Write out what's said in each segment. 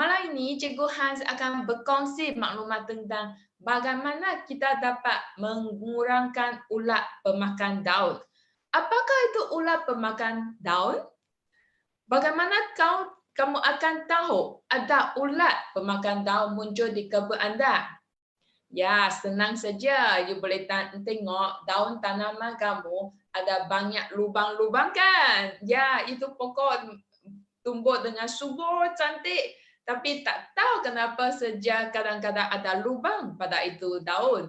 Malam ini Cikgu Hans akan berkongsi maklumat tentang bagaimana kita dapat mengurangkan ulat pemakan daun. Apakah itu ulat pemakan daun? Bagaimana kamu akan tahu ada ulat pemakan daun muncul di kebun anda? Ya, senang saja. You boleh tengok daun tanaman kamu ada banyak lubang-lubang kan? Ya, itu pokok tumbuh dengan subur, cantik. Tapi tak tahu kenapa saja kadang-kadang ada lubang pada itu daun.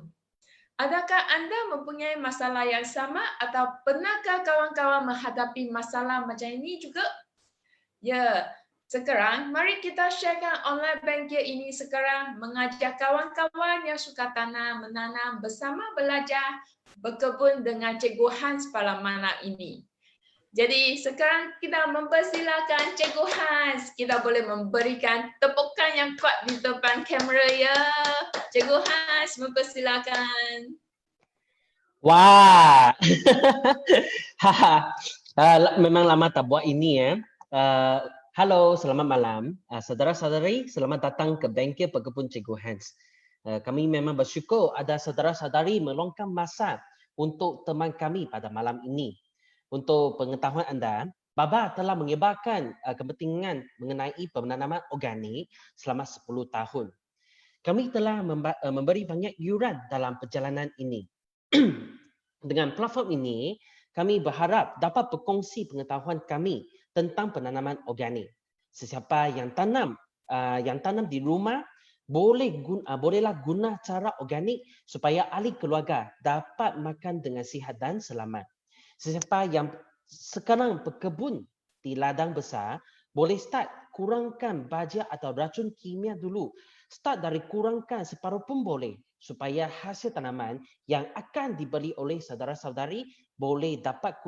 Adakah anda mempunyai masalah yang sama atau pernahkah kawan-kawan menghadapi masalah macam ini juga? Ya, sekarang mari kita sharekan online banking ini sekarang mengajak kawan-kawan yang suka menanam bersama belajar berkebun dengan Cikgu Hans pada malam ini. Jadi sekarang kita mempersilakan Cikgu Hans. Kita boleh memberikan tepukan yang kuat di depan kamera ya. Cikgu Hans mempersilakan. Wah, memang lama tak buat ini ya. Halo, selamat malam. Saudara-saudari, selamat datang ke bengkel Pekebun Cikgu Hans. Kami memang bersyukur ada saudara-saudari meluangkan masa untuk teman kami pada malam ini. Untuk pengetahuan anda, Baba telah menyebarkan kepentingan mengenai penanaman organik selama 10 tahun. Kami telah memberi banyak yuran dalam perjalanan ini. Dengan platform ini, kami berharap dapat berkongsi pengetahuan kami tentang penanaman organik. Sesiapa yang tanam di rumah bolehlah guna cara organik supaya ahli keluarga dapat makan dengan sihat dan selamat. Sesiapa yang sekarang berkebun di ladang besar, boleh start kurangkan baja atau racun kimia dulu. Start dari kurangkan separuh pun boleh, supaya hasil tanaman yang akan dibeli oleh saudara-saudari boleh dapat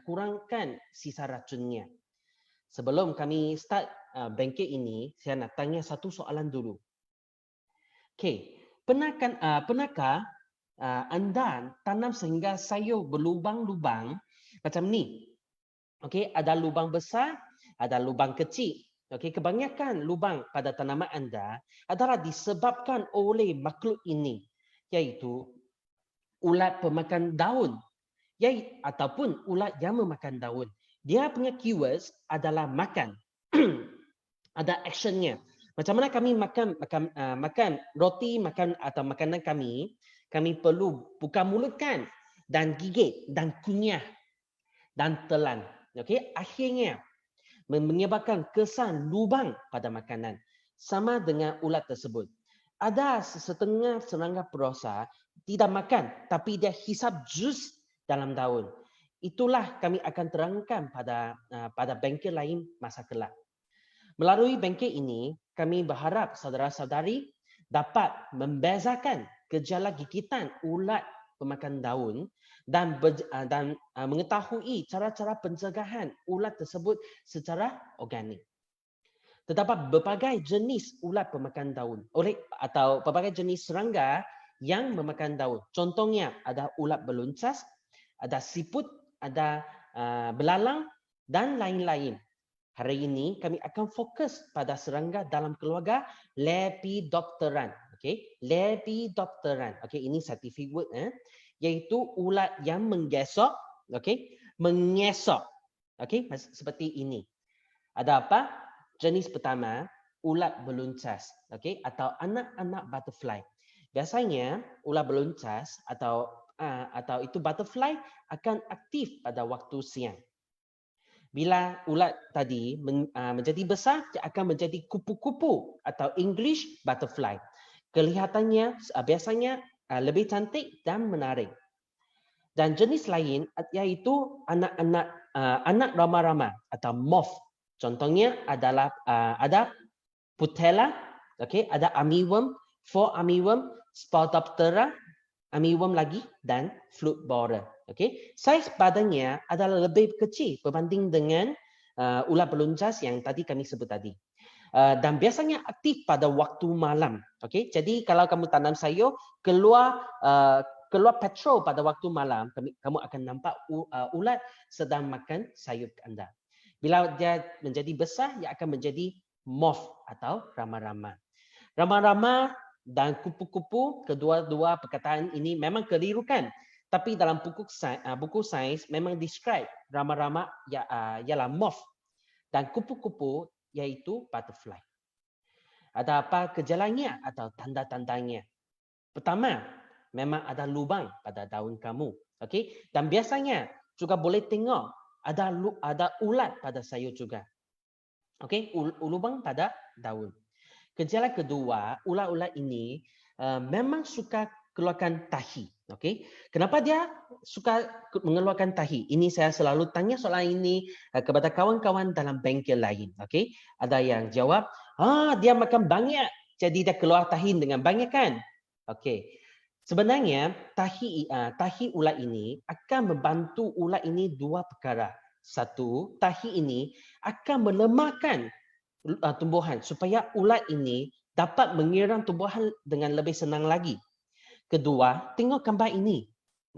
kurangkan sisa racunnya. Sebelum kami start bengkel ini, saya nak tanya satu soalan dulu. Okay, pernahkah anda tanam sehingga sayur berlubang-lubang macam ni? Okay, ada lubang besar, ada lubang kecil. Okay, kebanyakan lubang pada tanaman anda adalah disebabkan oleh makhluk ini, iaitu ulat pemakan daun, ataupun ulat yang memakan daun. Dia punya keywords adalah makan. Ada actionnya. Macam mana kami makan roti, atau makanan kami perlu buka mulut kan, dan gigit, dan kunyah, dan telan. Okay? Akhirnya, menyebabkan kesan lubang pada makanan. Sama dengan ulat tersebut. Ada setengah serangga perosa tidak makan, tapi dia hisap jus dalam daun. Itulah kami akan terangkan pada bengkel lain masa kelak. Melalui bengkel ini, kami berharap saudara-saudari dapat membezakan gejala gigitan ulat pemakan daun dan mengetahui cara-cara pencegahan ulat tersebut secara organik. Terdapat berbagai jenis ulat pemakan daun atau berbagai jenis serangga yang memakan daun. Contohnya ada ulat beluncas, ada siput, ada belalang dan lain-lain. Hari ini kami akan fokus pada serangga dalam keluarga Lepidopteran. Okay, Lepidopteran. Okay, ini scientific word, iaitu ulat yang menggesok, okay, mengesok. Okay, seperti ini. Ada apa? Jenis pertama, ulat beluncas, okay, atau anak-anak butterfly. Biasanya ulat beluncas atau itu butterfly akan aktif pada waktu siang. Bila ulat tadi menjadi besar, dia akan menjadi kupu-kupu atau English butterfly. Kelihatannya biasanya lebih cantik dan menarik. Dan jenis lain iaitu anak rama-rama atau moth. Contohnya adalah ada Putella, okay, ada armyworm, armyworm, Spodoptera, armyworm lagi, dan flute borer. Okay, saiz badannya adalah lebih kecil berbanding dengan ulat beluncas yang tadi kami sebut tadi. Dan biasanya aktif pada waktu malam. Okay, jadi kalau kamu tanam sayur, keluar petrol pada waktu malam, kamu akan nampak ulat sedang makan sayur anda. Bila dia menjadi besar, dia akan menjadi moth atau rama-rama. Rama-rama dan kupu-kupu, kedua-dua perkataan ini memang keliru kan? Tapi dalam buku sains memang describe rama-rama ialah moth dan kupu-kupu iaitu butterfly. Ada apa gejalanya atau tanda-tandanya? Pertama, memang ada lubang pada daun kamu. Okey, dan biasanya juga boleh tengok ada ulat pada sayur juga. Okey, lubang pada daun. Gejala kedua, ulat-ulat ini memang suka keluarkan tahi. Okey, kenapa dia suka mengeluarkan tahi? Ini saya selalu tanya soalan ini kepada kawan-kawan dalam bengkel lain. Okey, ada yang jawab, dia makan banyak, jadi dia keluar tahi dengan banyak kan? Okey. Sebenarnya tahi ulat ini akan membantu ulat ini dua perkara. Satu, tahi ini akan melemahkan tumbuhan supaya ulat ini dapat mengiram tumbuhan dengan lebih senang lagi. Kedua, tengok gambar ini.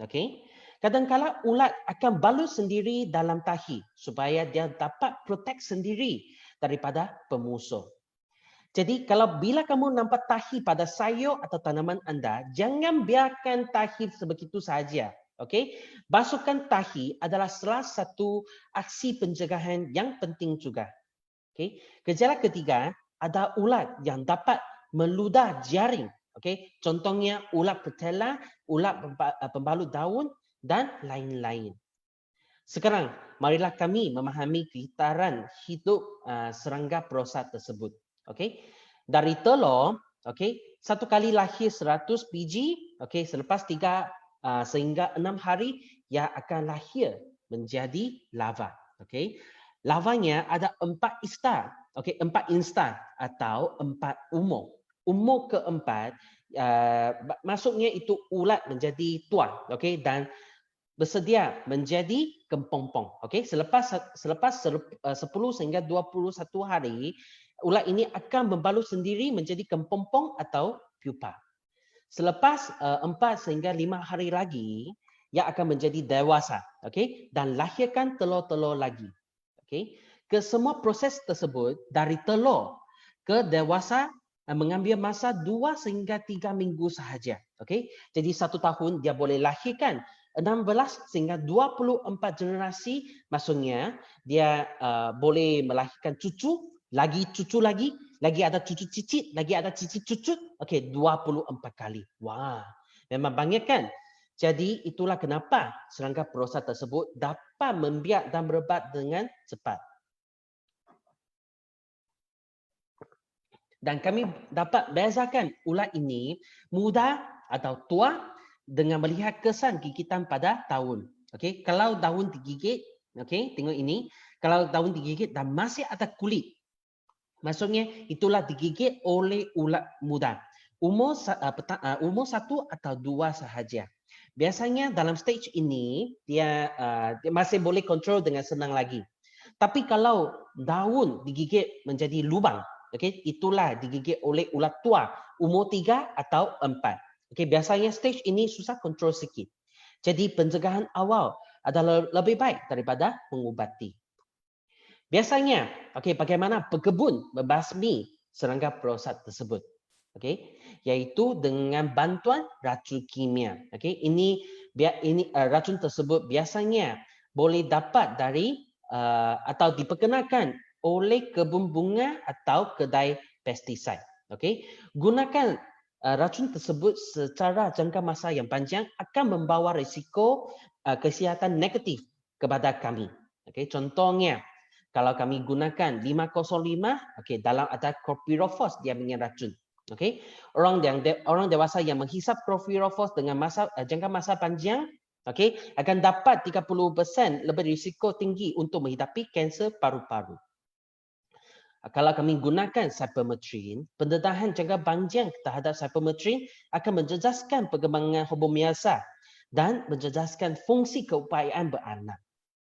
Okey. Kadang-kadang ulat akan balut sendiri dalam tahi supaya dia dapat protect sendiri daripada pemusuh. Jadi kalau bila kamu nampak tahi pada sayur atau tanaman anda, jangan biarkan tahi sebegitu saja. Okey, basuhkan tahi adalah salah satu aksi pencegahan yang penting juga. Okey, gejala ketiga ada ulat yang dapat meludah jaring. Okey, contohnya ulat petela, ulat pembalut daun dan lain-lain. Sekarang marilah kami memahami kitaran hidup serangga prosat tersebut. Okey, dari telur, okey, satu kali lahir 100 biji, okey, selepas 3 sehingga 6 hari ia akan lahir menjadi larva. Okey, larvanya ada 4 instar, okey, 4 instar atau 4 umur. Umur keempat, maksudnya itu ulat menjadi tuan, okey, dan bersedia menjadi kempompong. Okey, selepas 10 sehingga 21 hari, ulat ini akan membalut sendiri menjadi kempompong atau pupa. Selepas 4 sehingga 5 hari lagi, ia akan menjadi dewasa, okey, dan lahirkan telur-telur lagi. Okey, kesemua proses tersebut dari telur ke dewasa mengambil masa 2 sehingga 3 minggu sahaja. Okey, jadi 1 tahun dia boleh lahirkan 16 sehingga 24 generasi, maksudnya dia boleh melahirkan cucu lagi ada cucu cicit, lagi ada cicit cucut. Okey, 24 kali. Wah, memang banyak kan? Jadi itulah kenapa serangga prosat tersebut dapat membiak dan merebak dengan cepat. Dan kami dapat bezakan ulat ini muda atau tua dengan melihat kesan gigitan pada daun. Okey, kalau daun digigit, okey, tengok ini, kalau daun digigit dan masih ada kulit, maksudnya itulah digigit oleh ulat muda. Umur 1 atau 2 sahaja. Biasanya dalam stage ini dia masih boleh kontrol dengan senang lagi. Tapi kalau daun digigit menjadi lubang, okey, itulah digigit oleh ulat tua umur 3 atau 4. Okey, biasanya stage ini susah kontrol sikit. Jadi pencegahan awal adalah lebih baik daripada mengubati. Biasanya, okey, bagaimana pekebun membasmi serangga prosat tersebut? Okey, iaitu dengan bantuan racun kimia. Okey, ini racun tersebut biasanya boleh dapat dari atau diperkenalkan oleh kebun bunga atau kedai pestisida. Okey, gunakan racun tersebut secara jangka masa yang panjang akan membawa risiko kesihatan negatif kepada kami. Okey, contohnya kalau kami gunakan 505, okey, dalam ada chlorpyrifos dia punya racun. Okey, orang dewasa yang menghisap chlorpyrifos dengan jangka masa panjang, okey, akan dapat 30% lebih risiko tinggi untuk menghidapi kanser paru-paru. Kalau kami gunakan cypermethrin, pendedahan jangka panjang terhadap cypermethrin akan menjejaskan perkembangan hormon measa dan menjejaskan fungsi keupayaan beranak.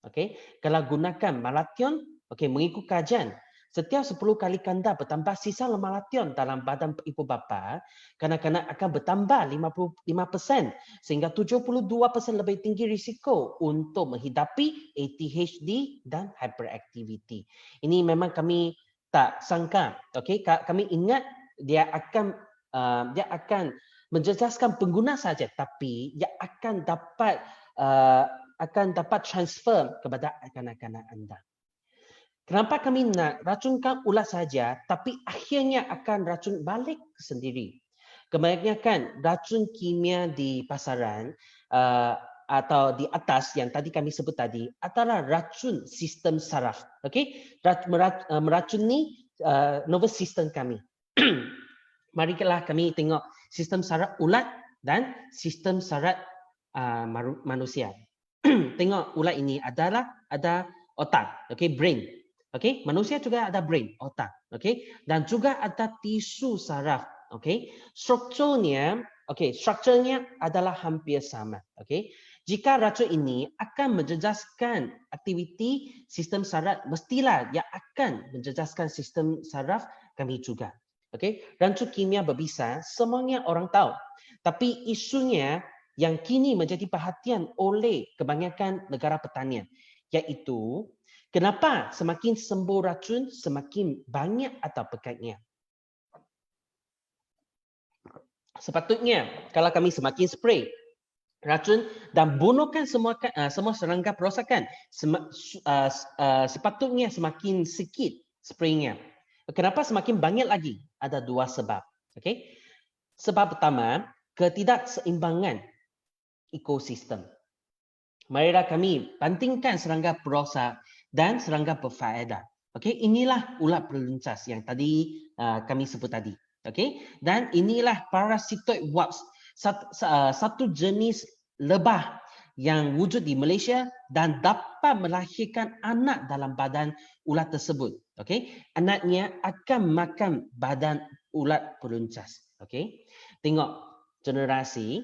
Okey, kalau gunakan malathion, okey, mengikut kajian, setiap 10 kali kanda bertambah sisa malathion dalam badan ibu bapa, kanak-kanak akan bertambah 55% sehingga 72% lebih tinggi risiko untuk menghidapi ADHD dan hyperactivity. Ini memang kami tak sangka, okey, kami ingat dia akan menjejaskan pengguna saja, tapi dia akan dapat transfer kepada kanak-kanak anda. Kenapa kami nak racunkan ulat saja, tapi akhirnya akan racun balik sendiri? Kebanyakan racun kimia di pasaran atau di atas yang tadi kami sebut tadi adalah racun sistem saraf. Okey, meracuni nervous system kami. Marilah kami tengok sistem saraf ulat dan sistem saraf manusia. Tengok ulat ini ada otak, okey, brain. Okey, manusia juga ada brain, otak, okey, dan juga ada tisu saraf, okey. Strukturnya adalah hampir sama, okey. Jika racun ini akan menjejaskan aktiviti sistem saraf, mestilah ia akan menjejaskan sistem saraf kami juga. Okey, racun kimia berbisa, semuanya orang tahu. Tapi isunya yang kini menjadi perhatian oleh kebanyakan negara pertanian, iaitu kenapa semakin sembuh racun, semakin banyak atau pekatnya. Sepatutnya kalau kami semakin spray racun dan bunuhkan semua serangga perosakan, sepatutnya semakin sikit spraynya. Kenapa semakin banyak lagi? Ada dua sebab. Okay? Sebab pertama, ketidakseimbangan ekosistem. Marilah kami bandingkan serangga perosak dan serangga berfaedah. Okay? Inilah ulat peluncas yang tadi kami sebut tadi. Okay? Dan inilah parasitoid wasp, satu jenis lebah yang wujud di Malaysia dan dapat melahirkan anak dalam badan ulat tersebut. Okay? Anaknya akan makan badan ulat peluncas. Okay? Tengok generasi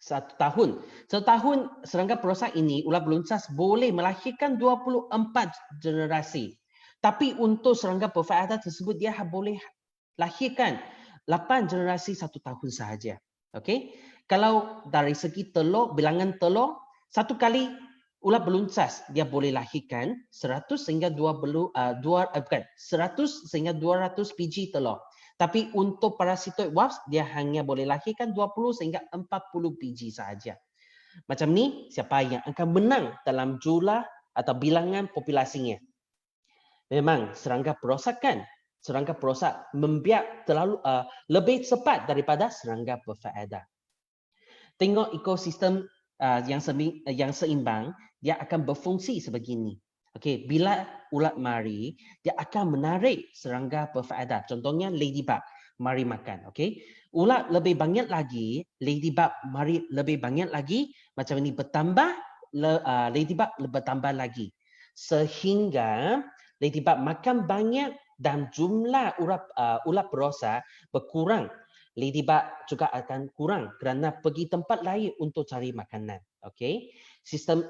1 tahun. Setahun serangga perosak ini, ulat peluncas boleh melahirkan 24 generasi. Tapi untuk serangga berfaedah tersebut, dia boleh lahirkan 8 generasi 1 tahun sahaja. Okey? Kalau dari segi telur, bilangan telur, satu kali ulat beluncas dia boleh lahirkan 100 sehingga 200 biji telur. Tapi untuk parasitoid wasp dia hanya boleh lahirkan 20 sehingga 40 biji sahaja. Macam ni, siapa yang akan menang dalam jumlah atau bilangan populasinya? Memang serangga perosakan. Serangga perosak membiak lebih cepat daripada serangga berfaedah. Tengok ekosistem yang seimbang, dia akan berfungsi sebegini. Okey, bila ulat mari, dia akan menarik serangga berfaedah. Contohnya ladybug, mari makan. Okey, ulat lebih banyak lagi, ladybug mari lebih banyak lagi. Macam ini bertambah, ladybug bertambah lagi. Sehingga ladybug makan banyak dan jumlah ulat perosak berkurang. Ladybug juga akan kurang kerana pergi tempat lain untuk cari makanan. Okey, sistem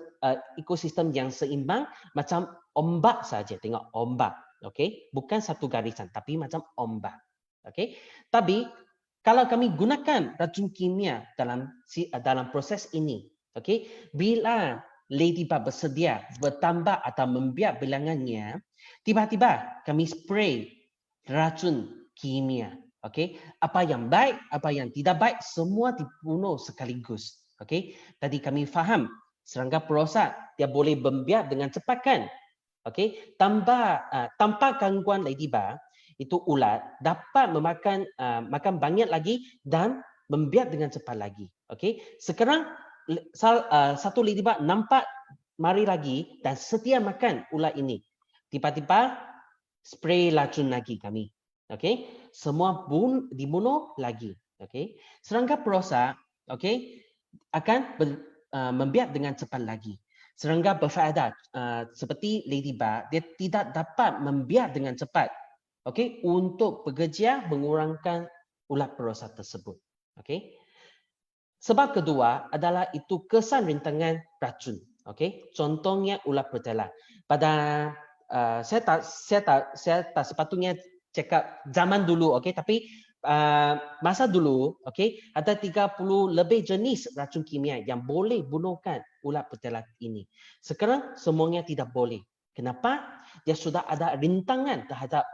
ekosistem yang seimbang macam ombak saja. Tengok ombak. Okey, bukan satu garisan tapi macam ombak. Okey, tapi kalau kami gunakan racun kimia dalam proses ini, okey, bila ladybug bersedia bertambah atau membiak bilangannya, tiba-tiba kami spray racun kimia. Okey, apa yang baik, apa yang tidak baik, semua dibunuh sekaligus. Okey, tadi kami faham serangga perosak dia boleh membiak dengan cepat kan? Okey, tanpa gangguan ladybug, itu ulat dapat makan banyak lagi dan membiak dengan cepat lagi. Okey, sekarang satu ladybug nampak mari lagi dan setia makan ulat ini. Tiba-tiba spray racun lagi kami. Okey, semua dibunuh lagi. Okey, serangga perosak, okey, akan membiak dengan cepat lagi. Serangga berfaedah seperti ladybug, dia tidak dapat membiak dengan cepat. Okey, untuk bekerja mengurangkan ulat perosak tersebut. Okey. Sebab kedua adalah itu kesan rintangan racun. Okey, contohnya ulat petala. Pada saya tak sepatutnya cakap zaman dulu, okey, tapi masa dulu, okey, ada 30 lebih jenis racun kimia yang boleh bunuhkan ulat petala ini. Sekarang semuanya tidak boleh. Kenapa? Dia sudah ada rintangan terhadap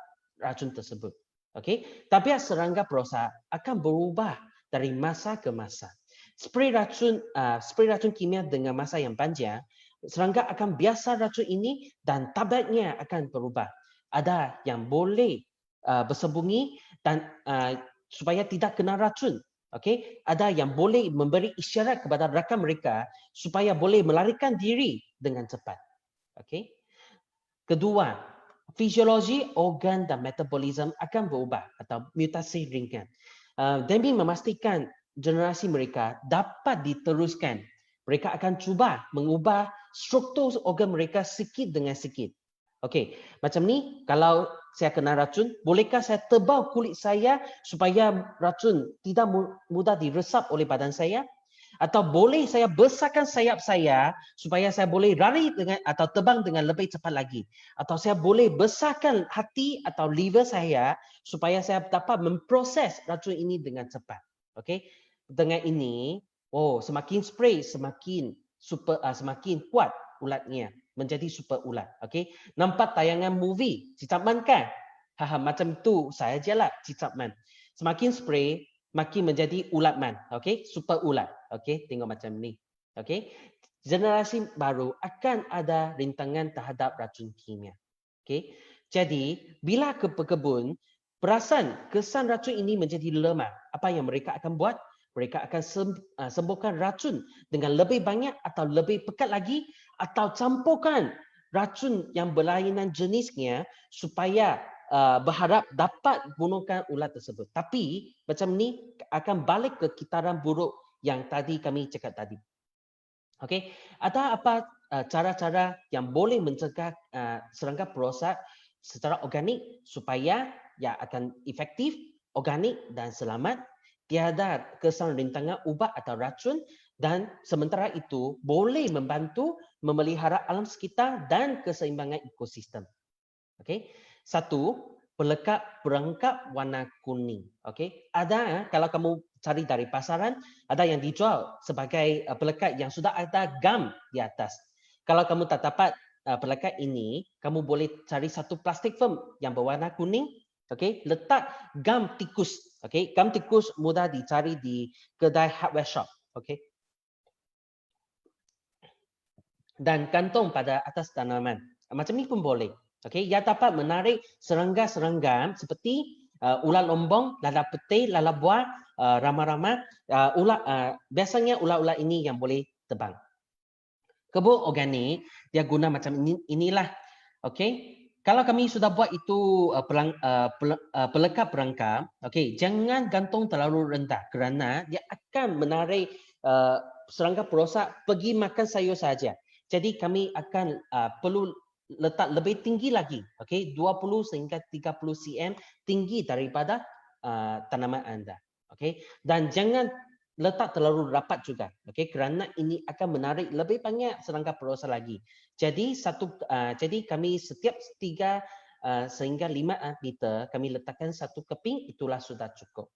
racun tersebut. Okey, tabiat serangga perosak akan berubah dari masa ke masa. Spray racun kimia dengan masa yang panjang, serangga akan biasa racun ini dan tabiatnya akan berubah. Ada yang boleh bersembunyi dan supaya tidak kena racun. Okey, ada yang boleh memberi isyarat kepada rakan mereka supaya boleh melarikan diri dengan cepat. Okey. Kedua, fisiologi organ dan metabolisme akan berubah atau mutasi ringan. Demi memastikan generasi mereka dapat diteruskan, mereka akan cuba mengubah struktur organ mereka sikit dengan sikit. Okey, macam ni kalau saya kena racun, bolehkah saya tebal kulit saya supaya racun tidak mudah diresap oleh badan saya? Atau boleh saya besarkan sayap saya supaya saya boleh lari dengan atau terbang dengan lebih cepat lagi? Atau saya boleh besarkan hati atau liver saya supaya saya dapat memproses racun ini dengan cepat? Okey, dengan ini, semakin spray semakin kuat ulatnya. Menjadi super ulat. Okey, nampak tayangan movie Cicak Man kan? Macam tu saya je lah Cicak Man. Semakin spray, makin menjadi ulat man. Okey, super ulat. Okey, tengok macam ni. Okey, generasi baru akan ada rintangan terhadap racun kimia. Okey, jadi bila ke pekebun, perasan kesan racun ini menjadi lemah. Apa yang mereka akan buat? Mereka akan sembuhkan racun dengan lebih banyak atau lebih pekat lagi atau campurkan racun yang berlainan jenisnya supaya berharap dapat bunuhkan ulat tersebut. Tapi macam ni akan balik ke kitaran buruk yang tadi kami cakap tadi. Okey, ada apa cara-cara yang boleh mencegah serangga perosak secara organik supaya akan efektif, organik dan selamat? Tiada kesan rintangan ubat atau racun dan sementara itu boleh membantu memelihara alam sekitar dan keseimbangan ekosistem. Okey. Satu, pelekat perangkap warna kuning. Okey. Ada kalau kamu cari dari pasaran, ada yang dijual sebagai pelekat yang sudah ada gam di atas. Kalau kamu tak dapat pelekat ini, kamu boleh cari satu plastik film yang berwarna kuning. Okey, letak gam tikus. Okey, gam tikus mudah dicari di kedai hardware shop. Okey. Dan gantung pada atas tanaman. Macam ni pun boleh. Okey, ia dapat menarik serangga-serangga seperti ulat lombong, lalat putih, lalat buah, rama-rama. Biasanya ulat-ulat ini yang boleh terbang. Kebun organik dia guna macam inilah. Okey. Kalau kami sudah buat itu pelekat perangkap, okey, jangan gantung terlalu rendah kerana dia akan menarik serangga perosak pergi makan sayur saja. Jadi kami akan perlu letak lebih tinggi lagi, okey, 20 sehingga 30 cm tinggi daripada tanaman anda, okey. Dan jangan letak terlalu rapat juga, okey, kerana ini akan menarik lebih banyak serangga perosak lagi. Jadi jadi kami setiap 3 sehingga 5 meter kami letakkan satu keping, itulah sudah cukup.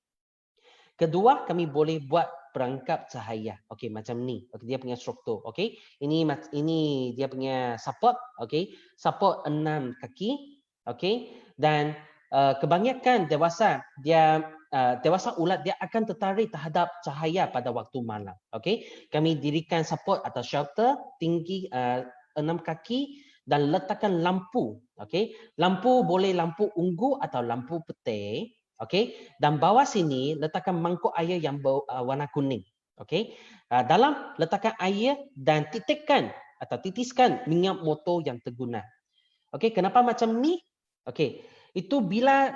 Kedua, kami boleh buat perangkap cahaya. Okey, macam ni. Okay, dia punya struktur. Okey, ini dia punya support. Okey, support 6 kaki. Okey, dan kebanyakan dewasa ulat dia akan tertarik terhadap cahaya pada waktu malam. Okey, kami dirikan support atau shelter tinggi 6 kaki dan letakkan lampu. Okey, lampu boleh lampu ungu atau lampu putih. Okey, dan bawah sini letakkan mangkuk air yang berwarna kuning. Okey, dalam letakkan air dan titiskan minyak motor yang terguna. Okey, kenapa macam ni? Okey, itu bila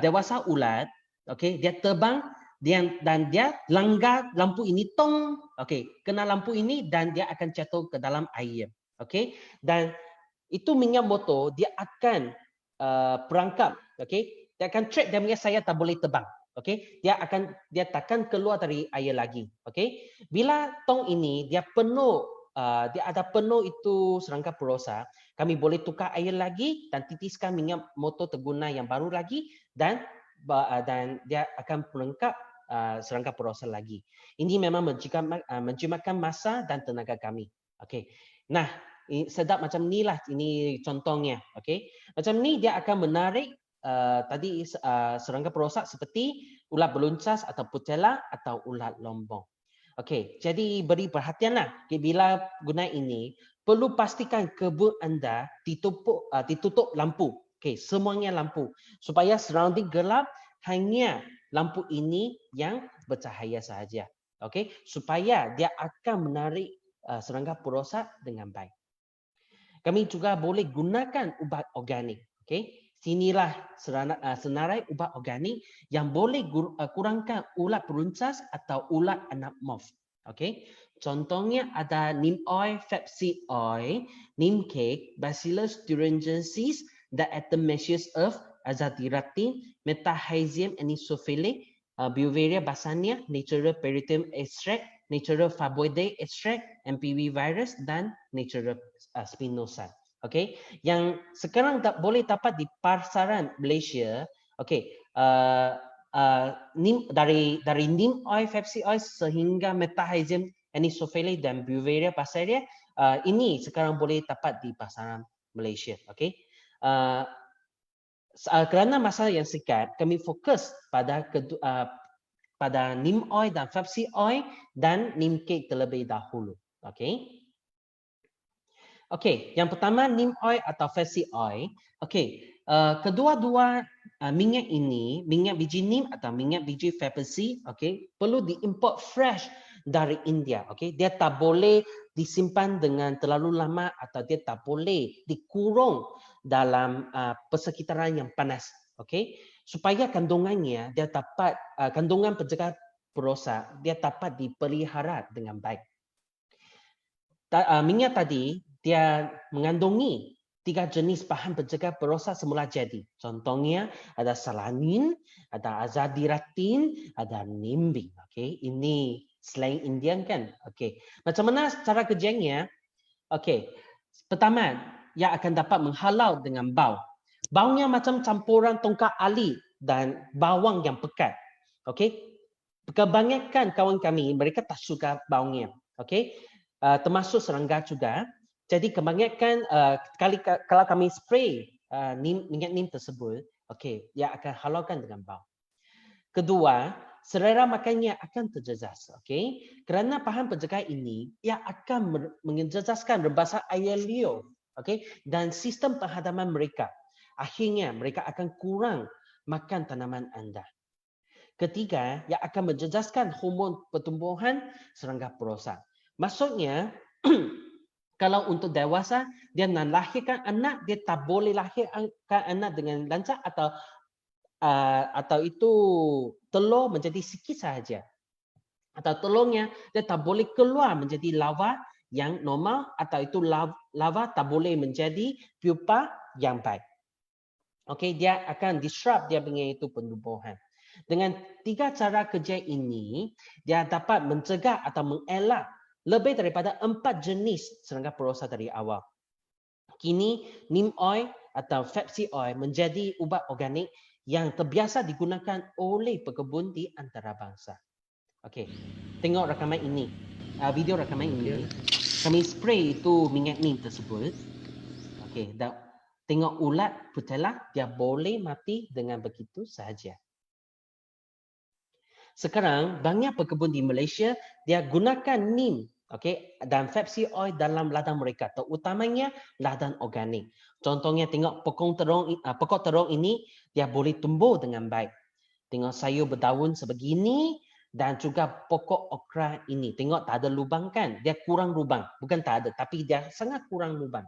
dewasa ulat, okey, dia terbang dan dia langgar lampu ini tong. Okey, kena lampu ini dan dia akan jatuh ke dalam air. Okey, dan itu minyak motor dia akan perangkap, okey. Dia akan track dia punya sayap tak boleh terbang. Okey, dia takkan keluar dari air lagi. Okey, bila tong ini dia penuh, dia ada penuh itu serangga perosak, kami boleh tukar air lagi dan titiskan minyak motor terguna yang baru lagi dan dia akan perangkap serangga perosak lagi. Ini memang menjimatkan masa dan tenaga kami. Okey, nah sedap macam ni lah, ini contohnya. Okey, macam ni dia akan menarik serangga perosak seperti ulat beluncas atau putela atau ulat lombong. Okey, jadi beri perhatianlah bila guna ini, perlu pastikan kebun anda ditutup lampu. Okey, semuanya lampu supaya surrounding gelap, hanya lampu ini yang bercahaya sahaja. Okey, supaya dia akan menarik serangga perosak dengan baik. Kami juga boleh gunakan ubat organik. Okey, sinilah senarai ubat organik yang boleh kurangkan ulat peruncas atau ulat anak moth. Okey, contohnya ada neem oil, flaxseed oil, neem cake, Bacillus thuringiensis, diatomaceous earth, azadirachtin, metahizium anisophyllae, Beauveria bassania, natural peritium extract, natural faboidae extract, MPV virus dan natural spinosa. Okey, yang sekarang boleh dapat di pasaran Malaysia. Okey, dari neem oil, flaxseed oil sehingga metahizium anisophyllae dan Beauveria bassania, ini sekarang boleh dapat di pasaran Malaysia. Okey, kerana masa yang singkat, kami fokus pada neem oil dan flaxseed oil dan neem cake terlebih dahulu. Okey. Okey, yang pertama neem oil atau flaxseed oil. Okey, kedua-dua minyak ini, minyak biji neem atau minyak biji flaxseed, okey, perlu diimport fresh dari India. Okey, dia tak boleh disimpan dengan terlalu lama atau dia tak boleh dikurung dalam persekitaran yang panas. Okey, supaya kandungannya dia dapat kandungan pencegah perosak dia dapat dipelihara dengan baik. Minyak tadi dia mengandungi 3 jenis bahan pencegah perosak semula jadi. Contohnya ada salanin, ada azadirachtin, ada nimbin. Okey, ini slang Indian kan? Okey. Macam mana cara kerjanya? Okey. Pertama, ia akan dapat menghalau dengan bau. Baunya macam campuran tongkat ali dan bawang yang pekat. Okey. Kebanyakan kawan kami mereka tak suka baunya. Okey. Termasuk serangga juga. Jadi kebanyakan kalau kami spray minyak neem tersebut, okey, ia akan halaukan dengan bau. Kedua, selera makannya akan terjejas, okey? Kerana bahan pencegah ini, ia akan menjejaskan rebasan air liur, okey? Dan sistem penghadaman mereka. Akhirnya mereka akan kurang makan tanaman anda. Ketiga, ia akan menjejaskan hormon pertumbuhan serangga perosak. Maksudnya, kalau untuk dewasa, dia nak lahirkan anak, dia tak boleh lahirkan anak dengan lancar atau itu telur menjadi sikit sahaja. Atau telurnya, dia tak boleh keluar menjadi larva yang normal atau itu larva tak boleh menjadi pupa yang baik. Okey, dia akan disrupt dia punya itu penumbuhan. Dengan 3 cara kerja ini, dia dapat mencegah atau mengelak lebih daripada 4 jenis serangga perosak dari awal. Kini, neem oil atau flaxseed oil menjadi ubat organik yang terbiasa digunakan oleh pekebun di antarabangsa. Okey, tengok rakaman ini. Video rakaman ini. Kami spray itu minyak neem tersebut. Okey, tengok ulat putela, dia boleh mati dengan begitu sahaja. Sekarang banyak pekebun di Malaysia dia gunakan neem, okey, dan flaxseed oil dalam ladang mereka, terutamanya ladang organik. Contohnya tengok pokok terong ini dia boleh tumbuh dengan baik. Tengok sayur berdaun sebegini dan juga pokok okra ini. Tengok tak ada lubang kan? Dia kurang lubang, bukan tak ada tapi dia sangat kurang lubang.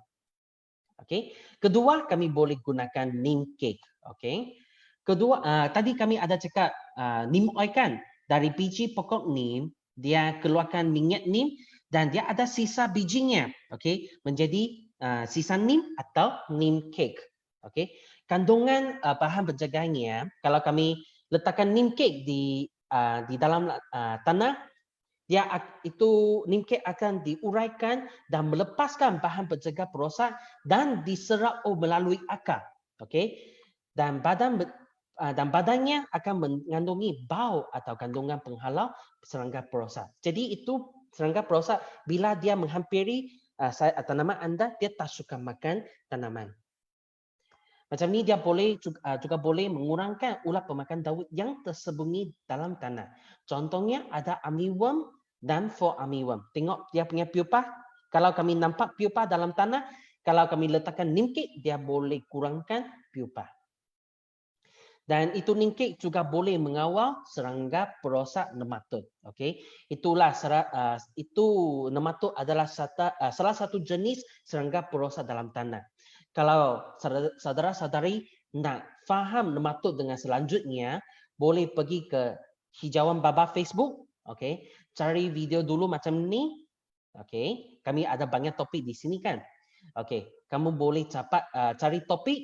Okey. Kedua, kami boleh gunakan neem cake, okey. Kedua, tadi kami ada cakap neem oil kan, dari biji pokok neem, dia keluarkan minyak neem dan dia ada sisa bijinya, okey, menjadi sisa neem atau neem cake, okey. Kandungan bahan pencegahnya, kalau kami letakkan neem cake di dalam tanah, neem cake akan diuraikan dan melepaskan bahan pencegah perosak dan diserap melalui akar, okey. Dan badannya akan mengandungi bau atau kandungan penghalau serangga perosak. Jadi itu serangga perosak bila dia menghampiri tanaman anda, dia tak suka makan tanaman. Macam ni dia boleh juga boleh mengurangkan ulat pemakan daun yang tersembunyi dalam tanah. Contohnya ada armyworm dan for armyworm. Tengok dia punya pupa. Kalau kami nampak pupa dalam tanah, kalau kami letakkan neem cake, dia boleh kurangkan pupa. Dan itu neem cake juga boleh mengawal serangga perosak nematod. Okey, itulah itu nematod adalah salah satu jenis serangga perosak dalam tanah. Kalau saudara-saudari nak faham nematod dengan selanjutnya, boleh pergi ke hijauan baba Facebook. Okey, cari video dulu macam ni. Okey, kami ada banyak topik di sini kan. Okey, kamu boleh cari topik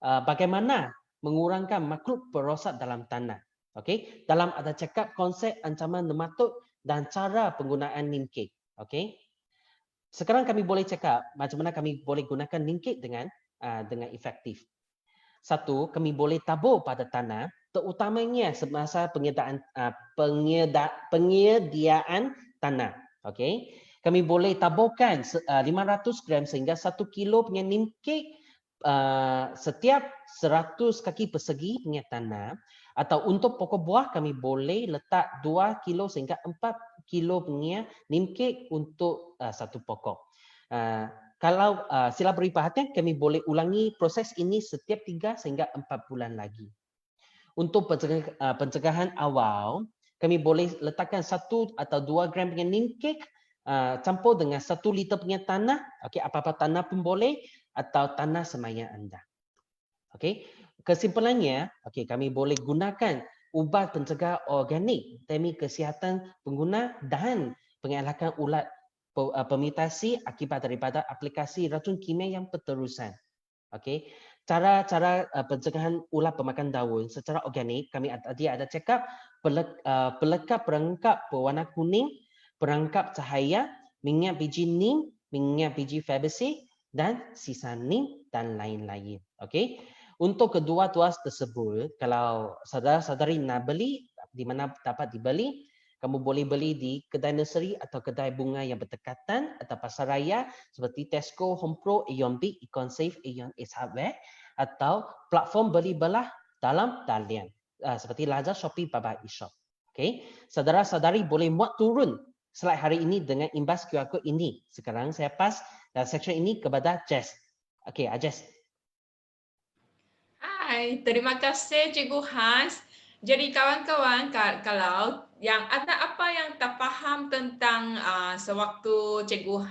bagaimana mengurangkan makhluk perosak dalam tanah. Okey, dalam ada cakap konsep ancaman nematod dan cara penggunaan neem cake. Okey. Sekarang kami boleh cakap macam mana kami boleh gunakan neem cake dengan efektif. Satu, kami boleh tabur pada tanah, terutamanya semasa penyediaan tanah. Okey. Kami boleh taburkan 500 gram sehingga 1 kilo punya neem cake setiap 100 kaki persegi punya tanah, atau untuk pokok buah kami boleh letak 2 kilo sehingga 4 kilo punya neem cake untuk satu pokok. Kalau sila beri perhatian, kami boleh ulangi proses ini setiap 3 sehingga 4 bulan lagi. Untuk pencegahan awal, kami boleh letakkan 1 atau 2 gram punya neem cake campur dengan 1 liter punya tanah. Okey, apa-apa tanah pun boleh, atau tanah semaya anda. Okey, kesimpulannya, okey, kami boleh gunakan ubat pencegah organik demi kesihatan pengguna dan pengelakkan ulat pemitasi akibat daripada aplikasi racun kimia yang berterusan. Okey, cara-cara pencegahan ulat pemakan daun secara organik, kami tadi ada cakap pelekap perangkap berwarna kuning, perangkap cahaya, minyak biji neem, minyak biji fabaceae, dan sisa neem dan lain-lain. Okey. Untuk kedua tuas tersebut, kalau saudara-saudari nak beli, di mana dapat dibeli, kamu boleh beli di kedai nursery atau kedai bunga yang berdekatan atau pasar raya seperti Tesco, Homepro, Aeon Big, Econ Safe, Aeon Ace Hardware, atau platform beli belah dalam talian seperti Lazada, Shopee, Baba eShop. Okey. Saudara-saudari boleh muat turun slide hari ini dengan imbas QR code ini. Sekarang saya pas dalam section ini kepada Jess. Okey, Jess. Hai, terima kasih Cikgu Hans. Jadi kawan-kawan, kalau yang ada apa yang tak faham tentang sewaktu Cikgu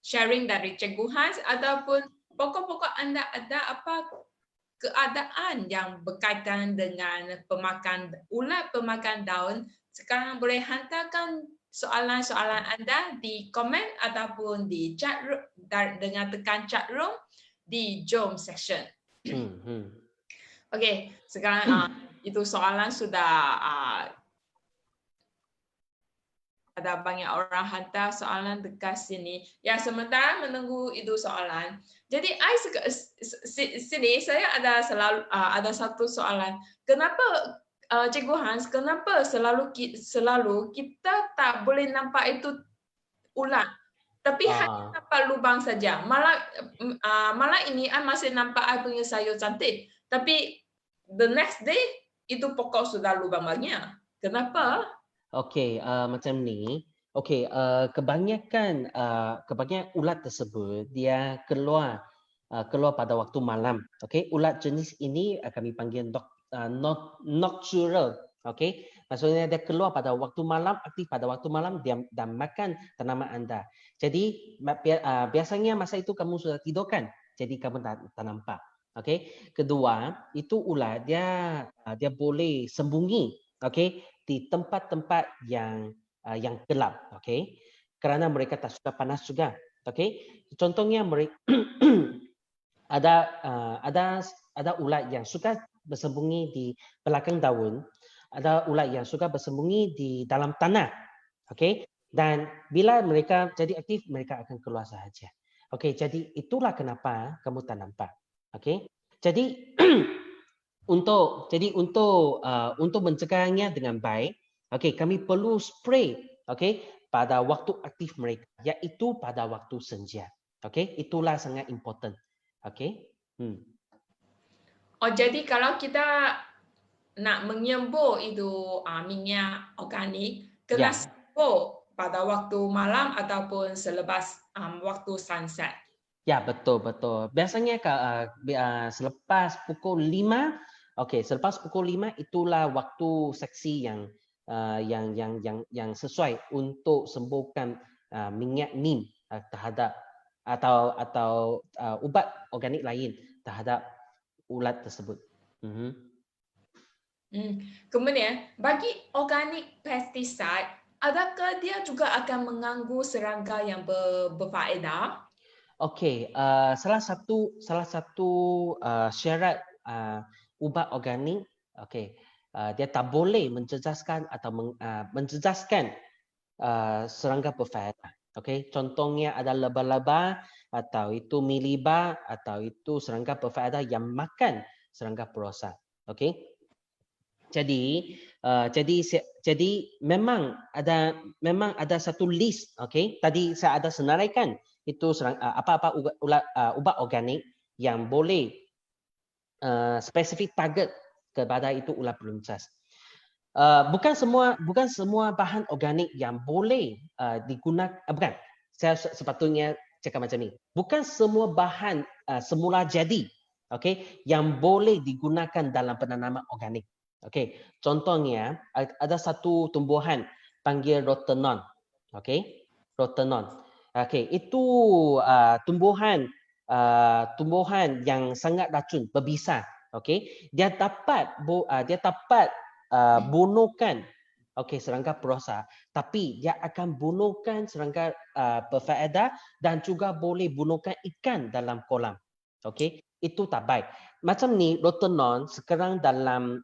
sharing dari Cikgu Hans ataupun pokok-pokok anda ada apa keadaan yang berkaitan dengan ulat pemakan daun, sekarang boleh hantarkan soalan-soalan anda di komen ataupun di chat dengan tekan chat room di Jom section. Okey, sekarang itu soalan sudah ada banyak orang hantar soalan dekat sini. Ya, sementara menunggu itu soalan. Jadi, sini saya ada satu soalan. Kenapa Cikgu Hans, kenapa selalu kita tak boleh nampak itu ulat, tapi hanya nampak lubang saja. Malah ini masih nampak punya sayur cantik, tapi the next day itu pokok sudah lubang banyak. Kenapa? Okey, macam ni. Okey, kebanyakan ulat tersebut dia keluar pada waktu malam. Okey, ulat jenis ini kami panggil nocturnal. Okey, maksudnya dia keluar pada waktu malam, aktif pada waktu malam dan makan tanaman anda. Jadi biasanya masa itu kamu sudah tidur kan? Jadi kamu tak nampak. Okey. Kedua, itu ulat dia boleh sembunyi. Okey, di tempat-tempat yang gelap, okey, kerana mereka tak suka panas juga, okey. Contohnya mereka ada ulat yang suka bersembunyi di belakang daun, ada ulat yang suka bersembunyi di dalam tanah, okey. Dan bila mereka jadi aktif, mereka akan keluar sahaja. Okey, jadi itulah kenapa kamu tak nampak, okey. Jadi untuk mencegahnya dengan baik, okey, kami perlu spray, okey, pada waktu aktif mereka, iaitu pada waktu senja. Okey, itulah sangat important. Okey. Hmm. Oh, jadi kalau kita nak menyembur itu minyak organik, kena Ya, sembur pada waktu malam ataupun selepas waktu sunset. ya betul betul. Biasanya selepas pukul 5, okey, selepas pukul 5 itulah waktu seksi yang sesuai untuk sembuhkan minyak neem terhadap atau ubat organik lain terhadap ulat tersebut. Mhm. Kemudian, bagi organik pesticide, adakah dia juga akan mengganggu serangga yang berfaedah? Okey, salah satu syarat ubat organik, okey, dia tak boleh menjejaskan atau menjejaskan serangga berfaedah. Okey, contohnya ada laba-laba atau itu miliba atau itu serangga berfaedah yang makan serangga perosak. Okey. Jadi memang ada satu list, okey. Tadi saya ada senaraikan itu apa-apa ubat organik yang boleh spesifik target kepada itu ulat peluncas. Bukan semua bahan organik yang boleh digunakan, bukan. Saya sepatutnya cakap macam ni. Bukan semua bahan semula jadi, okey, yang boleh digunakan dalam penanaman organik. Okey, contohnya ada satu tumbuhan panggil rotenon. Okey, rotenon. Okey, itu tumbuhan yang sangat racun, berbisa. Okey, dia dapat bunuhkan serangga perosak, tapi dia akan bunuhkan serangga berfaedah dan juga boleh bunuhkan ikan dalam kolam. Okey, itu tak baik. Macam ni rotenon sekarang dalam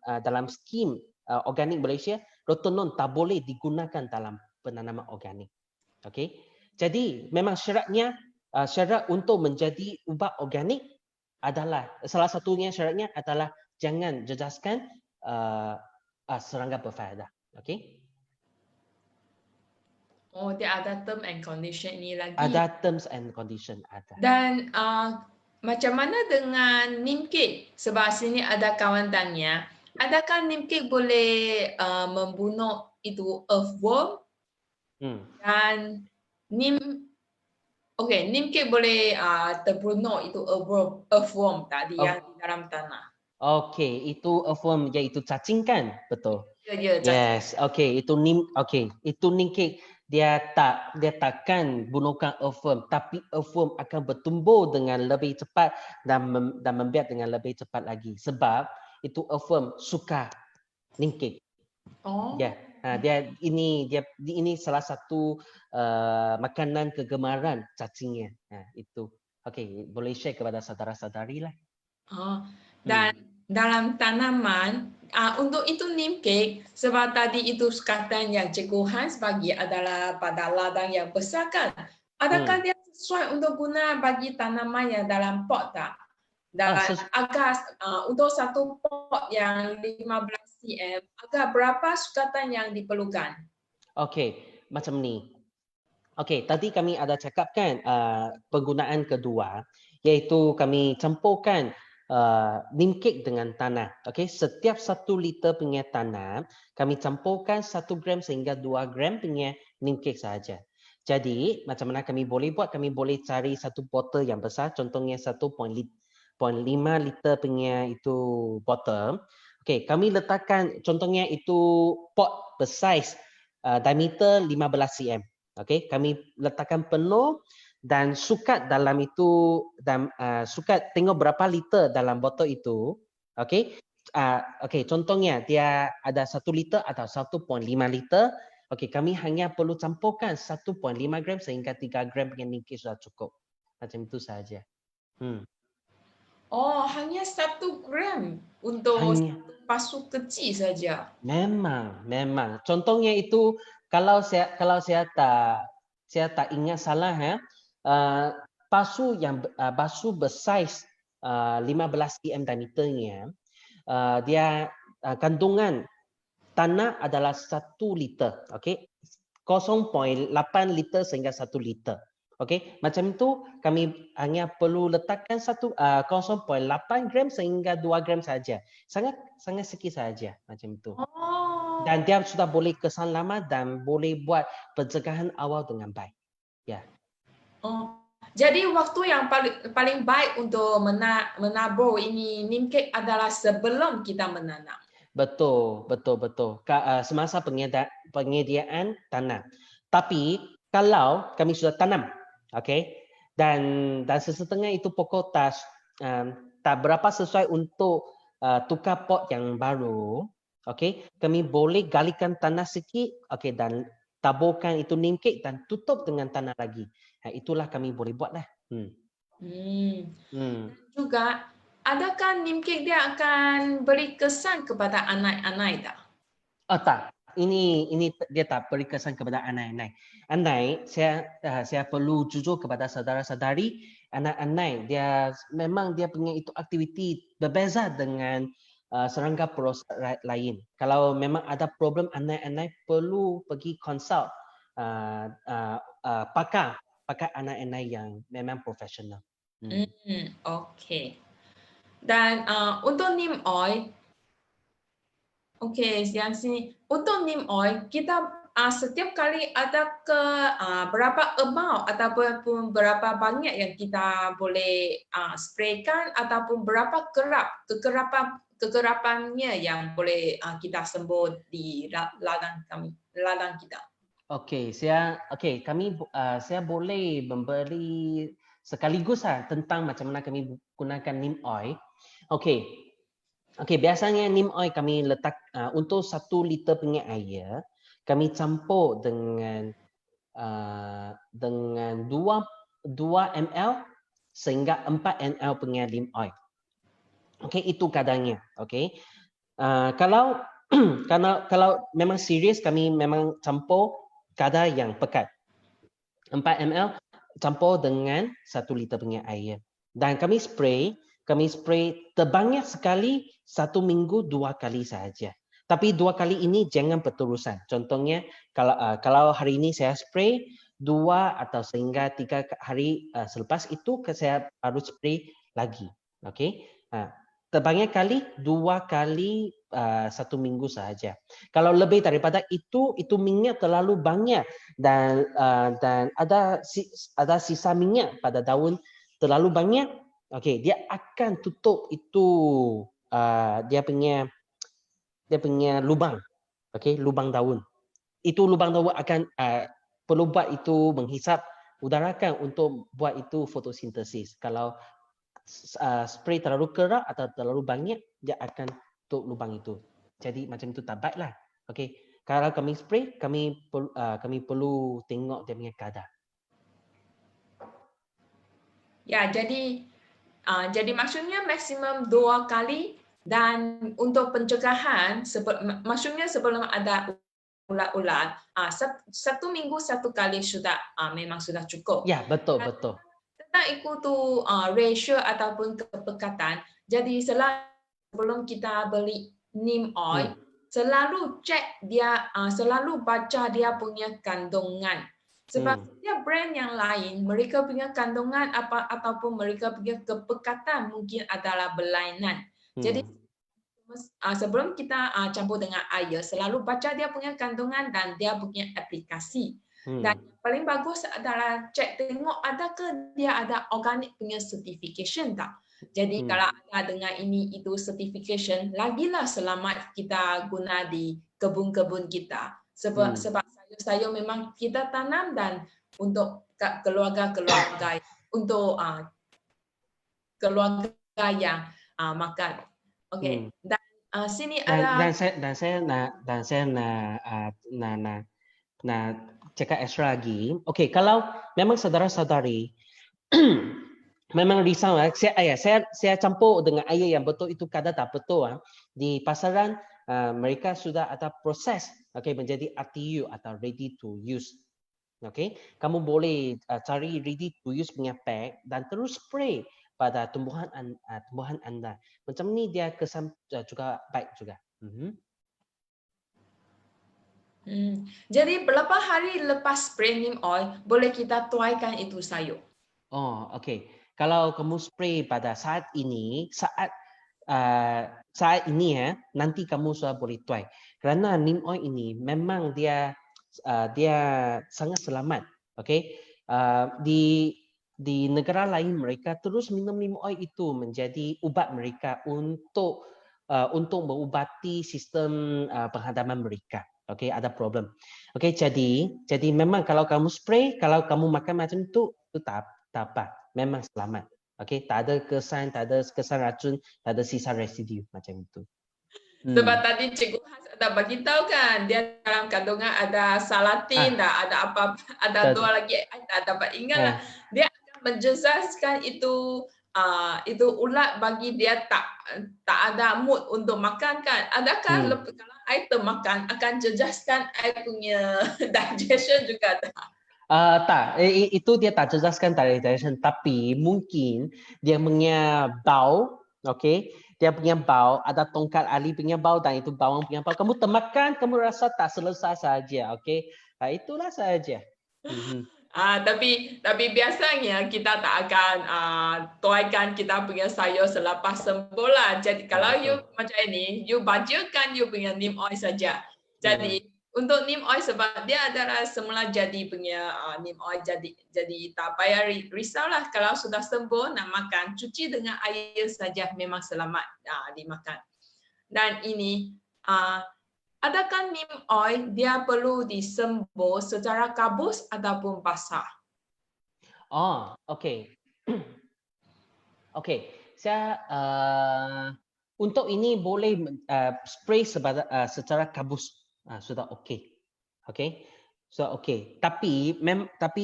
skim organik Malaysia, rotenon tak boleh digunakan dalam penanaman organik. Okey. Jadi memang syarat untuk menjadi ubat organik adalah salah satunya syaratnya adalah jangan jejaskan serangga berfaedah. Okey. Oh, dia ada term and condition ini lagi. Ada terms and condition ada. Dan macam mana dengan neem cake? Sebab sini ada kawan tanya, adakah neem cake boleh membunuh itu earthworm? Dan neem cake boleh terbunuh itu earthworm tadi yang di dalam tanah. Okey, itu earthworm iaitu cacing kan? Betul. Ya, Yes, okey, itu neem cake dia takkan bunuhkan earthworm, tapi earthworm akan bertumbuh dengan lebih cepat dan membiak dengan lebih cepat lagi sebab itu earthworm suka neem cake. Oh. Ya, ini salah satu makanan kegemaran cacingnya. Itu. Okey, boleh share kepada saudara-saudari lah. Dan dalam tanaman, untuk itu neem cake, sebab tadi itu sekatan yang Cikgu Hans bagi adalah pada ladang yang besar kan. Adakah dia sesuai untuk guna bagi tanaman yang dalam pot tak? Dan untuk satu pot yang 15 cm, agak berapa sukatan yang diperlukan? Okey, macam ni. Okey, tadi kami ada cakapkan penggunaan kedua, iaitu kami campurkan neem cake dengan tanah. Okey, setiap 1 liter punya tanah, kami campurkan 1 gram sehingga 2 gram punya neem cake sahaja. Jadi, macam mana kami boleh buat? Kami boleh cari satu botol yang besar, contohnya 1.5 liter punya itu botol. Okey, kami letakkan contohnya itu pot bersaiz diameter 15 cm. Okey, kami letakkan penuh dan sukat dalam itu dan sukat tengok berapa liter dalam botol itu. Okey. Okey, contohnya dia ada 1 liter atau 1.5 liter. Okey, kami hanya perlu campurkan 1.5 gram sehingga 3 gram punya neem cake sudah cukup. Macam itu saja. Oh, hanya 1 gram untuk pasu kecil saja. Memang. Contohnya itu kalau saya tak ingat salah pasu bersaiz 15 cm diameternya dia kandungan tanah adalah 1 liter, okey. 0.8 liter sehingga 1 liter. Okey, macam itu kami hanya perlu letakkan 0.8 gram sehingga 2 gram saja. Sangat sikit saja macam itu. Oh. Dan dia sudah boleh kesan lama dan boleh buat pencegahan awal dengan baik. Ya. Oh. Jadi waktu yang paling baik untuk menabur ini neem cake adalah sebelum kita menanam. Betul. Semasa penyediaan tanah. Tapi kalau kami sudah tanam, okey, dan sesetengah itu pokok tak berapa sesuai untuk tukar pot yang baru, okey, kami boleh galikan tanah sikit, okey, dan taburkan itu neem cake dan tutup dengan tanah lagi. Itulah kami boleh buatlah. Juga, adakah neem cake dia akan beri kesan kepada anak-anak tak? Oh tak, ini dia tak beri kesan kepada anak-anak. Anak, saya perlu jujur kepada saudara-saudari, anak-anak memang dia punya itu aktiviti berbeza dengan serangga proses lain. Kalau memang ada problem, anak-anak perlu pergi consult pakar anak-anak yang memang profesional. Okey. Dan untuk neem oil, okey, yang sini untuk neem oil kita setiap kali ada berapa amount ataupun berapa banyak yang kita boleh spraykan ataupun berapa kekerapannya yang boleh kita sembuh di ladang kita. Okey, saya boleh memberi sekaligus tentang macam mana kami gunakan neem oil. Okey, biasanya neem oil kami letak untuk 1 liter punya air, kami campur dengan 2 ml sehingga 4 ml punya neem oil. Okey, itu kadarnya. Okey. Kalau memang serius, kami memang campur kadar yang pekat. 4 ml campur dengan 1 liter punya air. Dan kami spray terbanyak sekali 1 minggu 2 kali sahaja. Tapi 2 kali ini jangan berterusan. Contohnya kalau hari ini saya spray 2 atau sehingga 3 hari selepas itu saya harus spray lagi. Okey. Terbanyak kali 2 kali 1 minggu sahaja. Kalau lebih daripada itu minyak terlalu banyak dan ada sisa minyak pada daun terlalu banyak. Okey, dia akan tutup itu dia punya lubang. Okey, lubang daun. Itu lubang daun akan perlu buat itu menghisap udara kan untuk buat itu fotosintesis. Kalau spray terlalu keras atau terlalu banyak, dia akan tutup lubang itu. Jadi macam itu tak baiklah. Okey. Kalau kami spray, kami perlu tengok dia punya kadar. Ya, jadi maksudnya maksimum 2 kali dan untuk pencegahan maksudnya sebelum ada ulat-ulat 1 minggu 1 kali sudah memang sudah cukup. Ya, betul. Tentang ikut tu ratio ataupun kepekatan. Jadi sebelum kita beli neem oil, selalu cek dia, selalu baca dia punya kandungan. Sebab setiap brand yang lain, mereka punya kandungan ataupun mereka punya kepekatan mungkin adalah berlainan. Jadi sebelum kita campur dengan air, selalu baca dia punya kandungan dan dia punya aplikasi. Dan yang paling bagus adalah cek tengok adakah dia ada organic punya certification tak. Jadi kalau ada dengan ini itu certification, lagilah selamat kita guna di kebun-kebun kita. Sebab sayur memang kita tanam dan untuk keluarga-keluarga untuk keluarga yang makan. Okey. Dan sini ada dan saya nak cakap extra lagi. Okey, kalau memang saudara-saudari memang risau saya campur dengan air yang betul itu kadar tak betul di pasaran mereka sudah ada proses menjadi RTU atau ready to use. Okey, kamu boleh cari ready to use punya pack dan terus spray pada tumbuhan anda. Macam ni dia kesan juga baik juga. Jadi berapa hari lepas spray neem oil boleh kita tuaikan itu sayur? Oh, okey. Kalau kamu spray pada saat ini, saat ini ya, nanti kamu sudah boleh tuai. Kerana neem oil ini memang dia sangat selamat. Okey. Di negara lain mereka terus minum neem oil itu menjadi ubat mereka untuk mengubati sistem penghadapan mereka. Okey, ada problem. Okey, jadi memang kalau kamu spray, kalau kamu makan macam itu tak apa, memang selamat. Okey, tak ada kesan racun, tak ada sisa residu macam itu. Sebab tadi Cikgu Has ada bagi tahu kan, dia dalam kandungan ada salatin, ada apa, ada dua lagi, saya tak dapat ingat lah. Dia akan menjejaskan itu ulat bagi dia tak ada mood untuk makan kan. Adakah kalau saya termakan akan jejaskan saya punya digestion juga tak? Tak, itu dia tak jelaskan digestion, tapi mungkin dia punya bau, okey, dia punya bau, ada tongkat ali punya bau dan itu bawang punya bau. Kamu termakan, kamu rasa tak selesa saja, okey. Itulah saja. Tapi biasanya kita tak akan tuaikan kita punya sayur selepas sembuh lah. Jadi kalau you macam ini, you bajakan you punya neem oil saja. Jadi untuk neem oil sebab dia adalah semula jadi punya neem oil, jadi tak payah risaulah kalau sudah sembuh nak makan, cuci dengan air saja memang selamat dimakan. Dan ini adakah neem oil dia perlu disembur secara kabus ataupun basah? Oh, okey. Okey, saya untuk ini boleh spray secara kabus, sudah okey. Okey. So okey. Tapi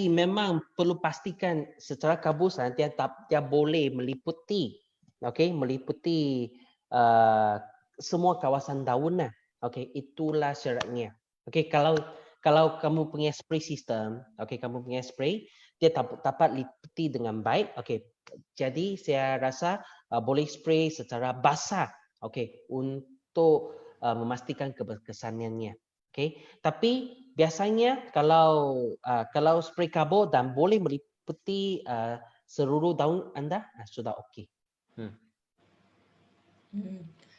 memang perlu pastikan secara kabus dia boleh meliputi, okey, meliputi semua kawasan daun lah. Okey, itulah syaratnya. Okey, kalau kamu punya spray system, okey, kamu punya spray, dia dapat liputi dengan baik. Okey, jadi saya rasa boleh spray secara basah, okey, untuk memastikan keberkesanannya. Okey, tapi biasanya kalau spray karbo dan boleh meliputi seluruh daun anda, sudah okey.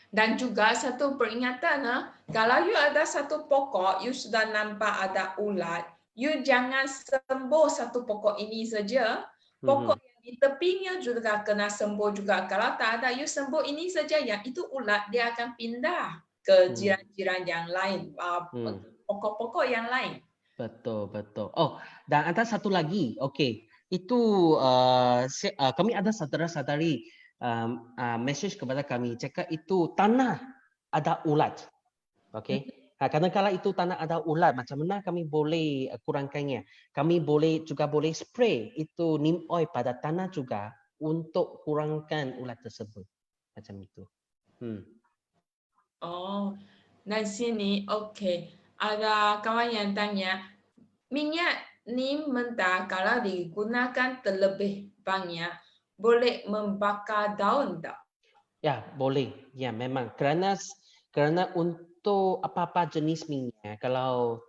Dan juga satu peringatan, kalau you ada satu pokok, you sudah nampak ada ulat, you jangan sembuh satu pokok ini saja. Pokok yang di tepinya juga kena sembuh juga. Kalau tak ada, you sembuh ini saja, yang itu ulat dia akan pindah ke jiran-jiran yang lain, pokok-pokok yang lain. Betul. Oh, dan ada satu lagi. Okey, itu kami ada saudara-saudari message kepada kami cakap itu tanah ada ulat. Okey. Kadang-kala itu tanah ada ulat, macam mana kami boleh kurangkannya? Kami boleh spray itu neem oil pada tanah juga untuk kurangkan ulat tersebut. Macam itu. Oh, dan sini okey. Ada kawan yang tanya, minyak neem mentah kalau digunakan terlebih banyak, boleh membakar daun tak? Ya, boleh. Ya, memang. Kerana untuk apa-apa jenis minyak, kalau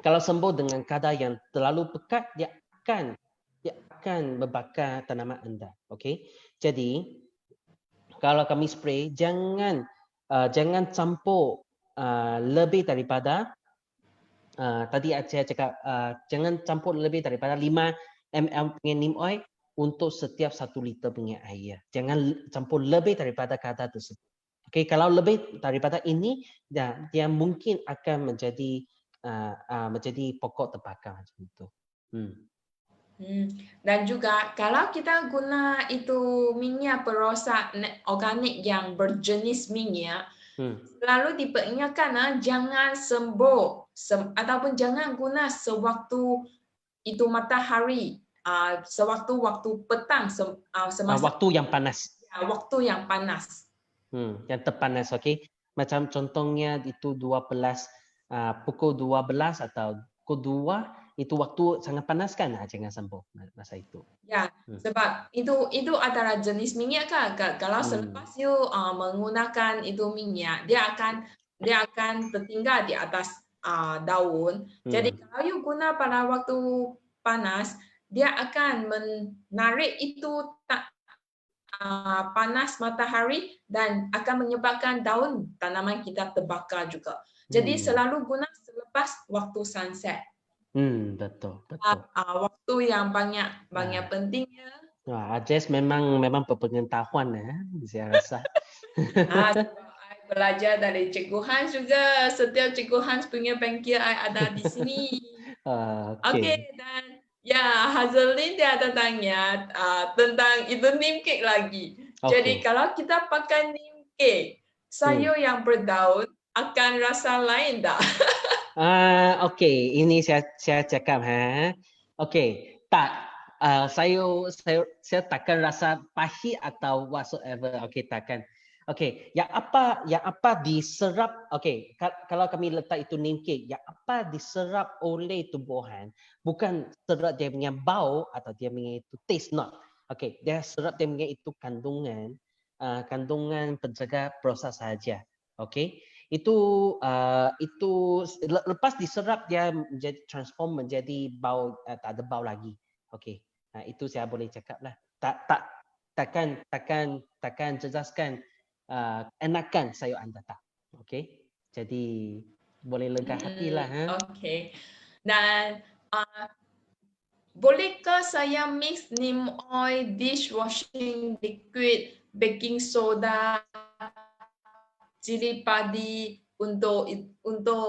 sembuh dengan kadar yang terlalu pekat, dia akan membakar tanaman anda. Okey. Jadi, kalau kami spray, jangan campur lebih daripada tadi saya cakap jangan campur lebih daripada 5 ml punya neem oil untuk setiap 1 liter punya air. Jangan campur lebih daripada kadar tersebut. Okey, kalau lebih daripada ini, dia mungkin akan menjadi pokok terbakar macam itu. Dan juga kalau kita guna itu minyak perosak organik yang berjenis minyak, selalu diperingatkan jangan sembuh ataupun jangan guna sewaktu itu matahari, sewaktu petang, semasa Waktu yang panas. Waktu yang panas. Yang terpanas, okey. Macam contohnya itu pukul 12 atau pukul 2 itu waktu sangat panas kan, jangan sembuh masa itu. Ya, sebab itu adalah jenis minyak kan. Kalau selepas you menggunakan itu minyak, dia akan dia akan tertinggal di atas daun. Jadi kalau you guna pada waktu panas, dia akan menarik itu panas matahari dan akan menyebabkan daun tanaman kita terbakar juga. Jadi selalu guna selepas waktu sunset. Betul, betul. Waktu yang banyak pentingnya. Wah, Jess memang berpengetahuan ya, saya rasa. I belajar dari Cikgu Hans juga. Setiap Cikgu Hans punya bengkel I ada di sini. Okey, dan ya Hazelin dia ada tanya tentang itu neem cake lagi. Jadi kalau kita pakai neem cake, sayur yang berdaun akan rasa lain tak? Okey, ini saya cakap Okey, tak saya takkan rasa pahit atau whatsoever. Okey, takkan. Okey, yang apa diserap, okey, kalau kami letak itu neem cake, yang apa diserap oleh tumbuhan bukan serap dia punya bau atau dia punya itu taste, not. Okey, dia serap dia punya itu kandungan penjaga proses saja. Okey. Itu lepas diserap dia menjadi transform menjadi bau, tak ada bau lagi. Okey. Itu saya boleh cakap lah. Takkan jelaskan enakan sayur anda tak. Okey. Jadi boleh lega hatilah. Okey. Dan bolehkah saya mix neem oil, dishwashing liquid, baking soda, cili padi untuk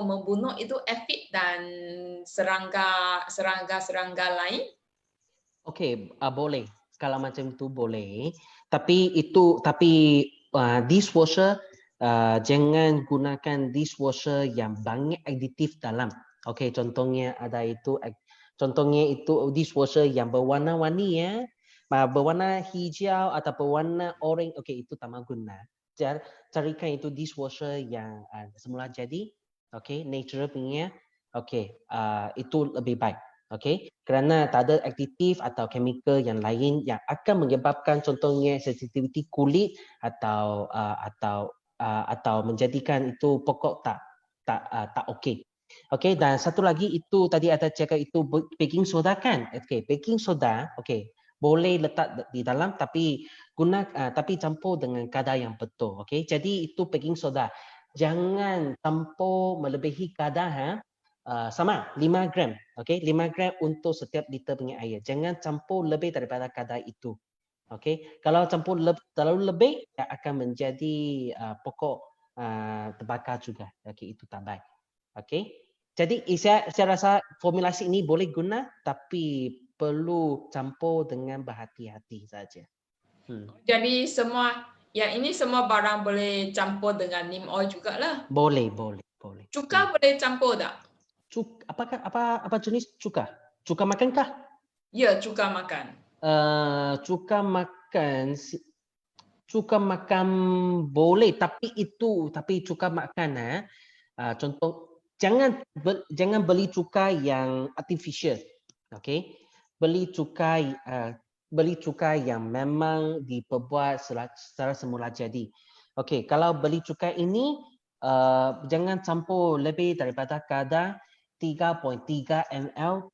membunuh itu aphid dan serangga lain? Okey, boleh. Kalau macam itu boleh. Tapi dishwasher jangan gunakan dishwasher yang banyak aditif dalam. Okey, contohnya itu dishwasher yang berwarna-warni ya. Berwarna hijau atau berwarna orange. Okey, itu tak mahu guna. Carikan itu dishwasher yang semula jadi. Okey, natural punya. Okey, itu lebih baik. Okey, kerana tak ada aktif atau chemical yang lain yang akan menyebabkan contohnya sensitiviti kulit atau menjadikan itu pokok tak okey. Okey, dan satu lagi itu tadi ada cakap itu baking soda kan? Okey, baking soda okey, boleh letak di dalam tapi tapi campur dengan kadar yang betul. Okey, jadi itu baking soda. Jangan campur melebihi kadar sama 5 gram. Okey, 5 gram untuk setiap liter punya air. Jangan campur lebih daripada kadar itu. Okey, kalau campur terlalu lebih akan menjadi pokok terbakar juga. Okey, itu tak baik. Okey. Jadi saya rasa formulasi ini boleh guna tapi perlu campur dengan berhati-hati saja. Jadi ini semua barang boleh campur dengan neem oil jugalah. Boleh. Cuka boleh campur tak? Apa jenis cuka? Cuka makankah? Ya, cuka makan. Cuka makan boleh, tapi cuka makan contoh jangan beli cuka yang artificial. Okey, beli cuka yang memang diperbuat secara semula jadi. Okey, kalau beli cuka ini jangan campur lebih daripada kadar 3.3 ml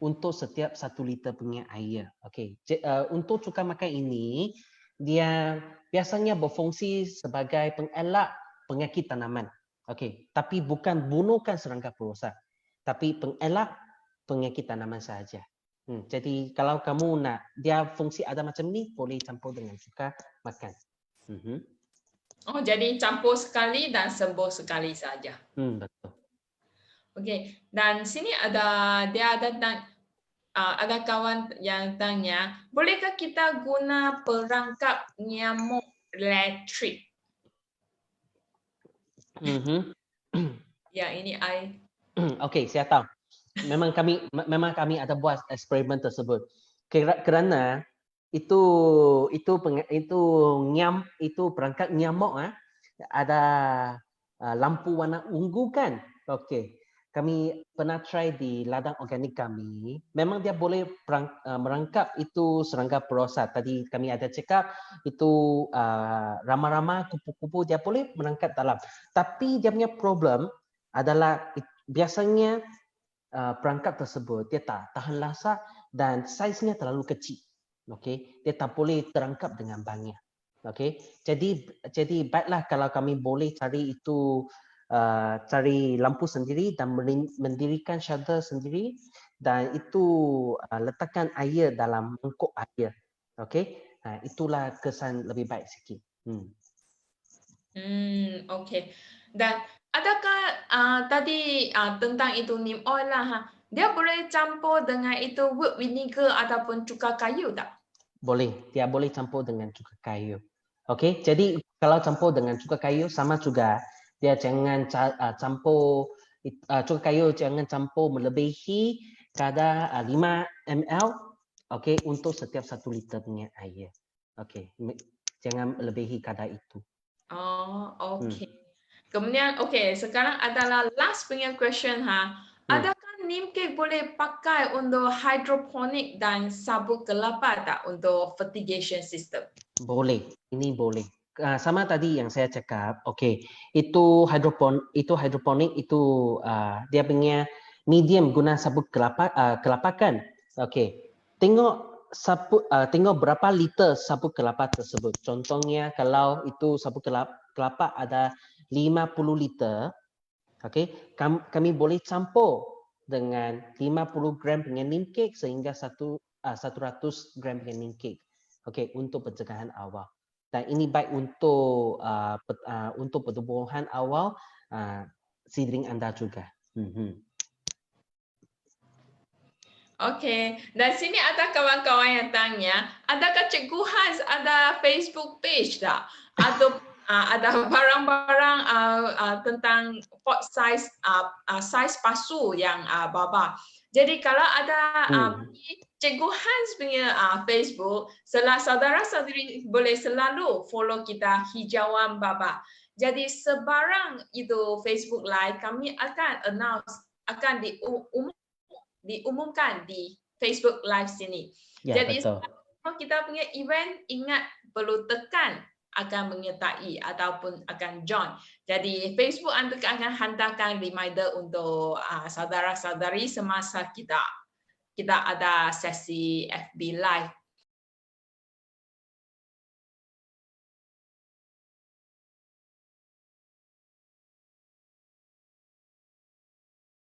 untuk setiap 1 liter punya air. Okey, untuk cuka makan ini dia biasanya berfungsi sebagai pengelak penyakit tanaman. Okey, tapi bukan bunuhkan serangga perosak, tapi pengelak penyakit tanaman sahaja. Jadi kalau kamu nak dia fungsi ada macam ni, boleh campur dengan cuka makan. Oh, jadi campur sekali dan sembuh sekali saja. Betul. Okey, dan sini ada kawan yang tanya, bolehkah kita guna perangkap nyamuk elektrik? Ya, ini Okey, saya tahu. Memang kami ada buat eksperimen tersebut. Kerana itu perangkap nyamuk ada lampu warna ungu kan? Okey. kami pernah try di ladang organik kami. Memang dia boleh merangkap itu serangga perosak. Tadi kami ada cakap itu rama-rama kupu-kupu dia boleh merangkap dalam. Tapi dia punya problem adalah biasanya perangkap tersebut dia tak tahan lasak dan saiznya terlalu kecil. Okey, dia tak boleh terangkap dengan banyak. Okey, jadi baiklah kalau kami boleh cari itu cari lampu sendiri dan mendirikan shelter sendiri dan itu letakkan air dalam mangkuk air. Okey, itulah kesan lebih baik sikit. Okey. Dan adakah tadi tentang itu neem oil lah ha. Dia boleh campur dengan itu wood vinegar ataupun cuka kayu tak? Boleh, dia boleh campur dengan cuka kayu. Okey, jadi kalau campur dengan cuka kayu sama juga. Dia jangan campur cuka kayu jangan campur melebihi kadar 5 ml okey untuk setiap 1 liter punya air. Okey, jangan melebihi kadar itu. Oh, okey. Kemudian okey, sekarang adalah last punya question ha. Adakah neem cake boleh pakai untuk hydroponic dan sabut kelapa tak untuk fertigation system? Boleh, ini boleh. Sama tadi yang saya cakap, okey, itu hidroponik itu dia punya medium guna sabut kelapa kan. Okey, tengok berapa liter sabut kelapa tersebut. Contohnya kalau itu sabut kelapa ada 50 liter, okey, kami boleh campur dengan 50 gram dengan neem cake sehingga 100 gram dengan neem cake. Okey, untuk pencegahan awal. Dan ini baik untuk pertumbuhan awal seedling anda juga. Okey, dan sini ada kawan-kawan yang tanya, adakah Cikgu Hans ada Facebook page tak? Atau ada barang-barang tentang pot size size pasu yang baba. Jadi kalau ada Cikgu Hans punya Facebook, saudara-saudari boleh selalu follow kita Hijauan Baba. Jadi sebarang itu Facebook Live kami akan announce akan diumumkan di Facebook Live sini. Ya, Jadi betul. kalau kita punya event, ingat perlu tekan akan menyertai ataupun akan join. Jadi Facebook anda akan hantarkan reminder untuk saudara-saudari semasa kita ada sesi FB Live